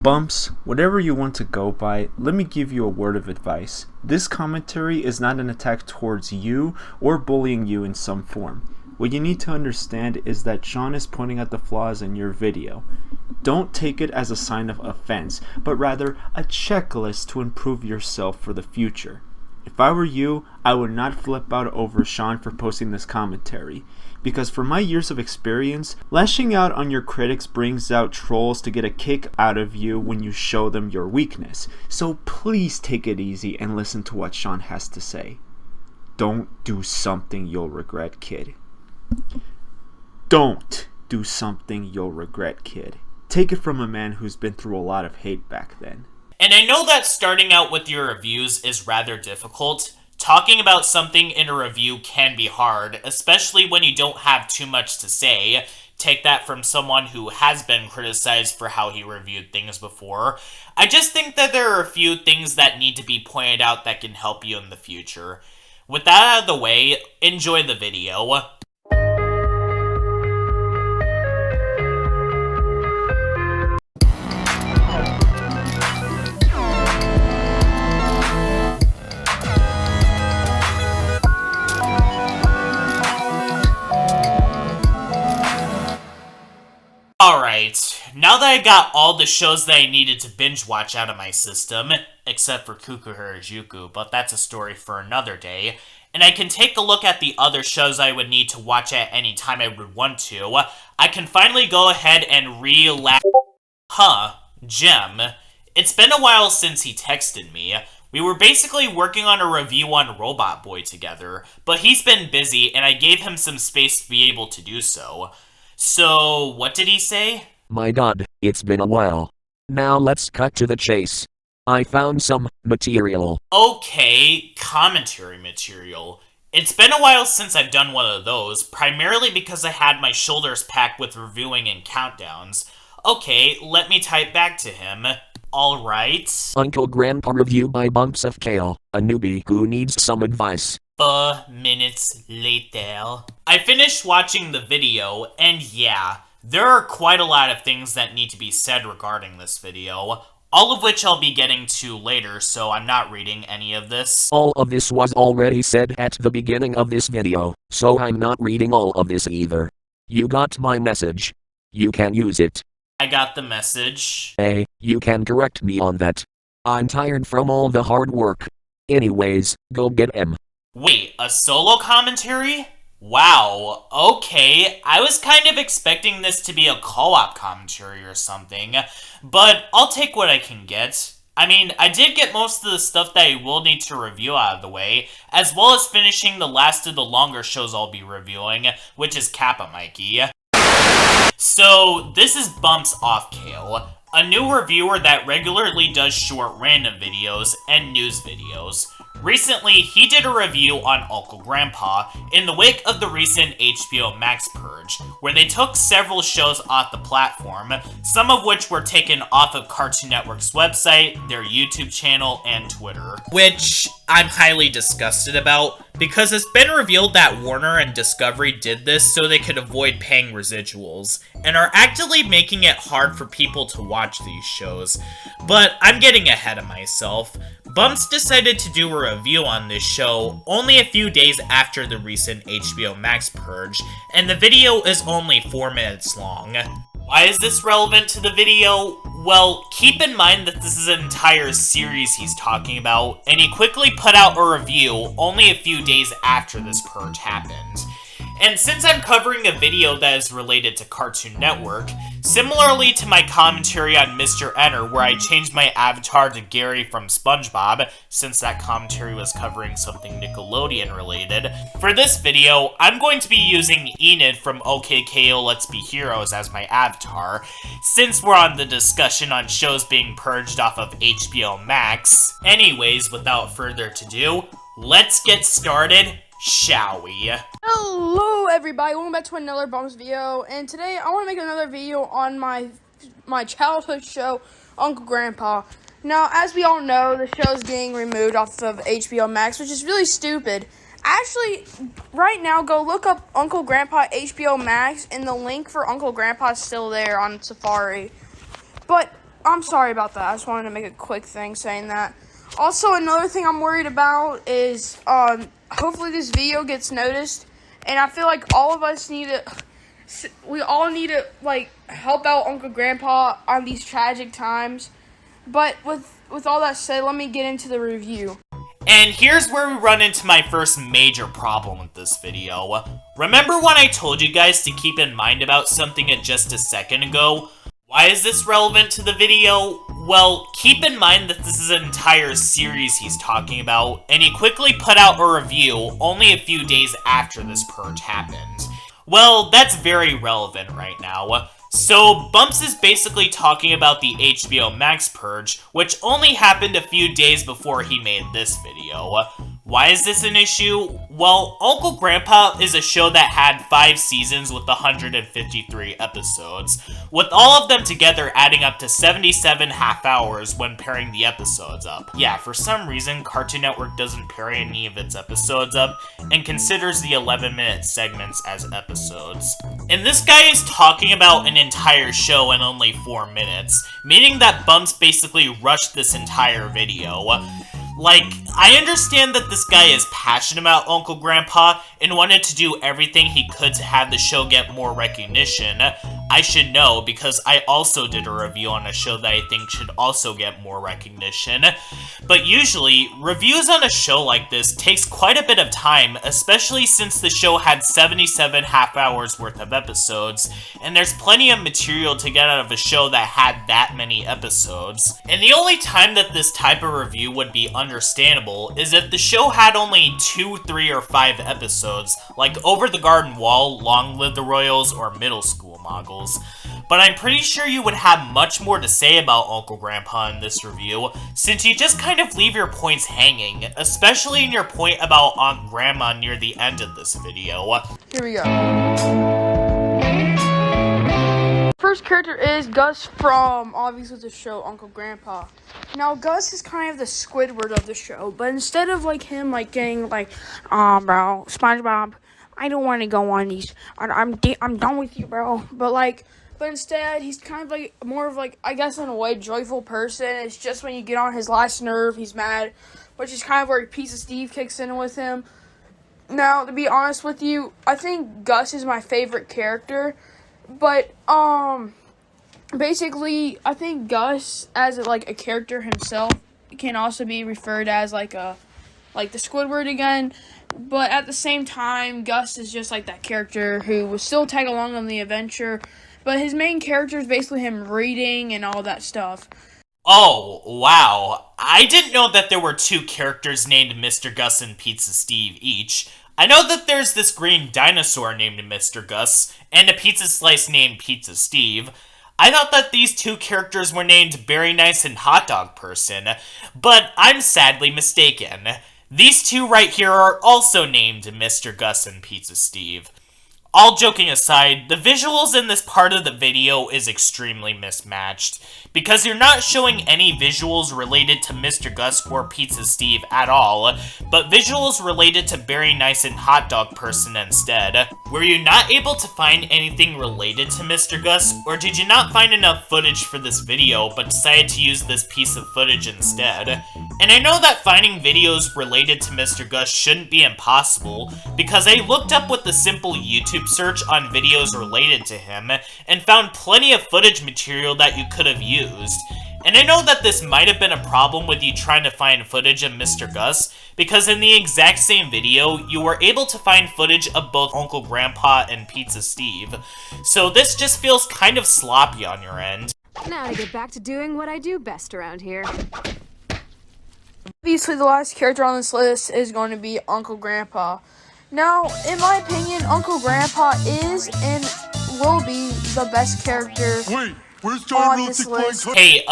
Bumps, whatever you want to go by, let me give you a word of advice. This commentary is not an attack towards you or bullying you in some form. What you need to understand is that Sean is pointing out the flaws in your video. Don't take it as a sign of offense, but rather a checklist to improve yourself for the future. If I were you, I would not flip out over Sean for posting this commentary, because from my years of experience, lashing out on your critics brings out trolls to get a kick out of you when you show them your weakness. So please take it easy and listen to what Sean has to say. Don't do something you'll regret, kid. Don't do something you'll regret, kid. Take it from a man who's been through a lot of hate back then. And I know that starting out with your reviews is rather difficult. Talking about something in a review can be hard, especially when you don't have too much to say. Take that from someone who has been criticized for how he reviewed things before. I just think that there are a few things that need to be pointed out that can help you in the future. With that out of the way, enjoy the video. Alright, now that I got all the shows that I needed to binge watch out of my system, except for Kuku Harajuku, but that's a story for another day, and I can take a look at the other shows I would need to watch at any time I would want to, I can finally go ahead and relax. Gem. It's been a while since he texted me. We were basically working on a review on Robot Boy together, but he's been busy and I gave him some space to be able to do so. So, what did he say? My god, it's been a while. Now let's cut to the chase. I found some material. Okay, commentary material. It's been a while since I've done one of those, primarily because I had my shoulders packed with reviewing and countdowns. Okay, let me type back to him. Alright. Uncle Grandpa review by Bumps Offcail, a newbie who needs some advice. Minutes later. I finished watching the video, and yeah, there are quite a lot of things that need to be said regarding this video, all of which I'll be getting to later, so I'm not reading any of this. All of this was already said at the beginning of this video, so I'm not reading all of this either. You got my message. You can use it. I got the message. Hey, you can correct me on that. I'm tired from all the hard work. Anyways, go get him. Wait, a solo commentary? Wow, okay, I was kind of expecting this to be a co-op commentary or something, but I'll take what I can get. I mean, I did get most of the stuff that I will need to review out of the way, as well as finishing the last of the longer shows I'll be reviewing, which is Kappa Mikey. So, this is Bumps Offcail, a new reviewer that regularly does short random videos and news videos. Recently, he did a review on Uncle Grandpa in the wake of the recent HBO Max purge, where they took several shows off the platform, some of which were taken off of Cartoon Network's website, their YouTube channel, and Twitter. Which I'm highly disgusted about, because it's been revealed that Warner and Discovery did this so they could avoid paying residuals, and are actively making it hard for people to watch these shows. But I'm getting ahead of myself. Bumps decided to do a review on this show only a few days after the recent HBO Max purge, and the video is only 4 minutes long. Why is this relevant to the video? Well, keep in mind that this is an entire series he's talking about, and he quickly put out a review only a few days after this purge happened. And since I'm covering a video that is related to Cartoon Network, similarly to my commentary on Mr. Enter where I changed my avatar to Gary from SpongeBob, since that commentary was covering something Nickelodeon related, for this video, I'm going to be using Enid from OKKO Let's Be Heroes as my avatar, since we're on the discussion on shows being purged off of HBO Max. Anyways, without further ado, let's get started. Shall we? Hello everybody, welcome back to another Bumps video, and today I want to make another video on my childhood show, Uncle Grandpa. Now, as we all know, the show is being removed off of HBO Max, which is really stupid. Actually, right now, go look up Uncle Grandpa HBO Max, and the link for Uncle Grandpa is still there on Safari. But I'm sorry about that. I just wanted to make a quick thing saying that. Also, another thing I'm worried about is hopefully this video gets noticed, and I feel like all of us need to. We all need to like help out Uncle Grandpa on these tragic times. But with all that said, let me get into the review. And here's where we run into my first major problem with this video. Remember when I told you guys to keep in mind about something just a second ago? Why is this relevant to the video? Well, keep in mind that this is an entire series he's talking about, and he quickly put out a review only a few days after this purge happened. Well, that's very relevant right now. So, Bumps is basically talking about the HBO Max purge, which only happened a few days before he made this video. Why is this an issue? Well, Uncle Grandpa is a show that had 5 seasons with 153 episodes, with all of them together adding up to 77 half hours when pairing the episodes up. Yeah, for some reason, Cartoon Network doesn't pair any of its episodes up, and considers the 11-minute segments as episodes. And this guy is talking about an entire show in only 4 minutes, meaning that Bumps basically rushed this entire video. Like, I understand that this guy is passionate about Uncle Grandpa and wanted to do everything he could to have the show get more recognition. I should know, because I also did a review on a show that I think should also get more recognition. But usually, reviews on a show like this takes quite a bit of time, especially since the show had 77 half hours worth of episodes, and there's plenty of material to get out of a show that had that many episodes. And the only time that this type of review would be understandable is if the show had only 2, 3, or 5 episodes, like Over the Garden Wall, Long Live the Royals, or Middle School Moggles. But I'm pretty sure you would have much more to say about Uncle Grandpa in this review, since you just kind of leave your points hanging, especially in your point about Aunt Grandma near the end of this video. Here we go. First character is Gus from, obviously, the show Uncle Grandpa. Now, Gus is kind of the Squidward of the show, but instead of, like, him, like, getting, like, bro, SpongeBob, I don't want to go on these, I'm done with you, bro, but instead, he's kind of, like, more of, like, I guess in a way, joyful person. It's just when you get on his last nerve, he's mad, which is kind of where Pizza Steve kicks in with him. Now, to be honest with you, I think Gus is my favorite character. But, basically, I think Gus, as, like, a character himself, can also be referred as, like, the Squidward again. But at the same time, Gus is just, like, that character who will still tag along on the adventure. But his main character is basically him reading and all that stuff. Oh, wow. I didn't know that there were 2 characters named Mr. Gus and Pizza Steve each. I know that there's this green dinosaur named Mr. Gus, and a pizza slice named Pizza Steve. I thought that these 2 characters were named Very Nice and Hot Dog Person, but I'm sadly mistaken. These 2 right here are also named Mr. Gus and Pizza Steve. All joking aside, the visuals in this part of the video is extremely mismatched, because you're not showing any visuals related to Mr. Gus or Pizza Steve at all, but visuals related to Very Nice and Hot Dog Person instead. Were you not able to find anything related to Mr. Gus, or did you not find enough footage for this video but decided to use this piece of footage instead? And I know that finding videos related to Mr. Gus shouldn't be impossible, because I looked up with the simple YouTube search on videos related to him, and found plenty of footage material that you could have used. And I know that this might have been a problem with you trying to find footage of Mr. Gus, because in the exact same video, you were able to find footage of both Uncle Grandpa and Pizza Steve. So this just feels kind of sloppy on your end. Now to get back to doing what I do best around here. Obviously, the last character on this list is going to be Uncle Grandpa. Now, in my opinion, Uncle Grandpa is and will be the best character on this list. Hey,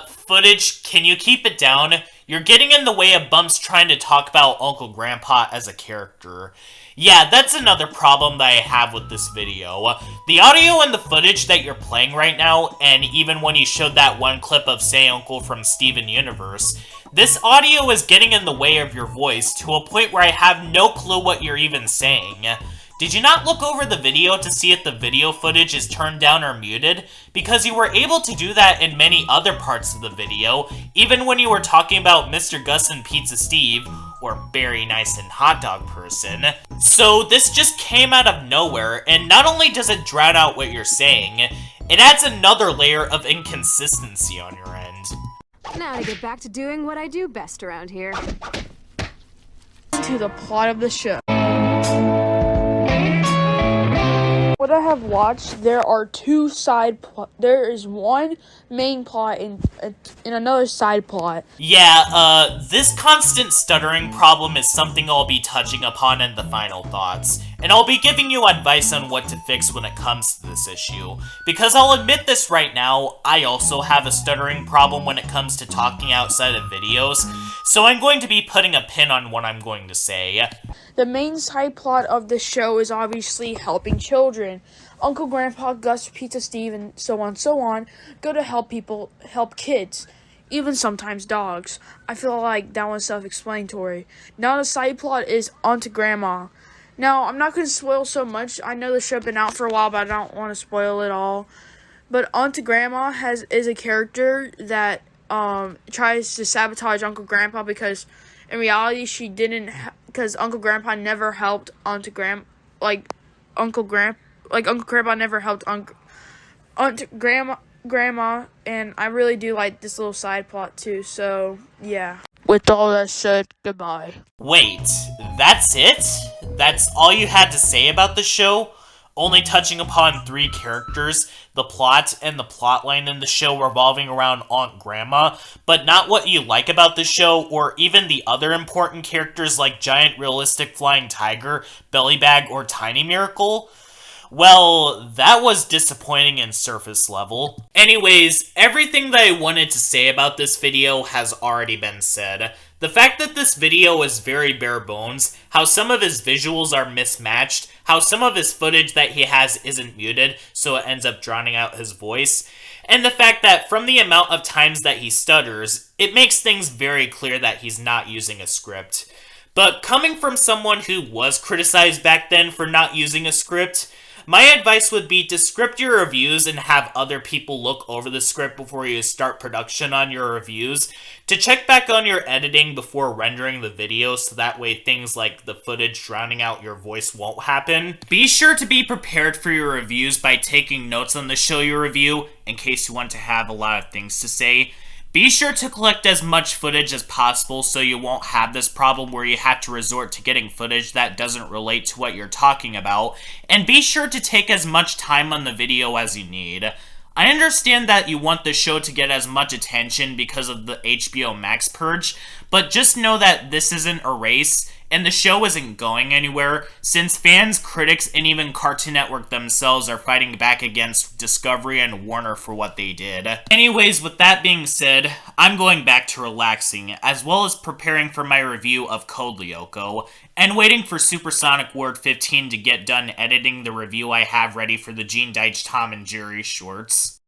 footage, can you keep it down? You're getting in the way of Bumps trying to talk about Uncle Grandpa as a character. Yeah, that's another problem that I have with this video. The audio and the footage that you're playing right now, and even when you showed that one clip of Say Uncle from Steven Universe, this audio is getting in the way of your voice to a point where I have no clue what you're even saying. Did you not look over the video to see if the video footage is turned down or muted? Because you were able to do that in many other parts of the video, even when you were talking about Mr. Gus and Pizza Steve, or Very Nice and Hot Dog Person. So this just came out of nowhere, and not only does it drown out what you're saying, it adds another layer of inconsistency on your end. Now to get back to doing what I do best around here. To the plot of the show. What I have watched, there are two side there is one main plot and another side plot. Yeah, this constant stuttering problem is something I'll be touching upon in the final thoughts, and I'll be giving you advice on what to fix when it comes to this issue. Because I'll admit this right now, I also have a stuttering problem when it comes to talking outside of videos, so I'm going to be putting a pin on what I'm going to say. The main side plot of the show is obviously helping children. Uncle, Grandpa, Gus, Pizza Steve, and so on, go to help kids, even sometimes dogs. I feel like that one's self-explanatory. Now the side plot is onto Grandma. Now, I'm not going to spoil so much. I know the show been out for a while, but I don't want to spoil it all. But Auntie Grandma is a character that tries to sabotage Uncle Grandpa because in reality she didn't, because Uncle Grandpa never helped Uncle Grandpa never helped Grandma, and I really do like this little side plot too, so yeah. With all that said, goodbye. Wait, that's it? That's all you had to say about the show? Only touching upon 3 characters, the plot and the plotline in the show revolving around Aunt Grandma, but not what you like about the show or even the other important characters like Giant Realistic Flying Tiger, Bellybag, or Tiny Miracle? Well, that was disappointing in surface level. Anyways, everything that I wanted to say about this video has already been said. The fact that this video is very bare bones, how some of his visuals are mismatched, how some of his footage that he has isn't muted, so it ends up drowning out his voice, and the fact that from the amount of times that he stutters, it makes things very clear that he's not using a script. But coming from someone who was criticized back then for not using a script, my advice would be to script your reviews and have other people look over the script before you start production on your reviews, to check back on your editing before rendering the video so that way things like the footage drowning out your voice won't happen. Be sure to be prepared for your reviews by taking notes on the show you review in case you want to have a lot of things to say. Be sure to collect as much footage as possible so you won't have this problem where you have to resort to getting footage that doesn't relate to what you're talking about, and be sure to take as much time on the video as you need. I understand that you want the show to get as much attention because of the HBO Max purge, but just know that this isn't a race, and the show isn't going anywhere, since fans, critics, and even Cartoon Network themselves are fighting back against Discovery and Warner for what they did. Anyways, with that being said, I'm going back to relaxing, as well as preparing for my review of Code Lyoko, and waiting for Supersonic Word 15 to get done editing the review I have ready for the Gene Deitch Tom and Jerry shorts.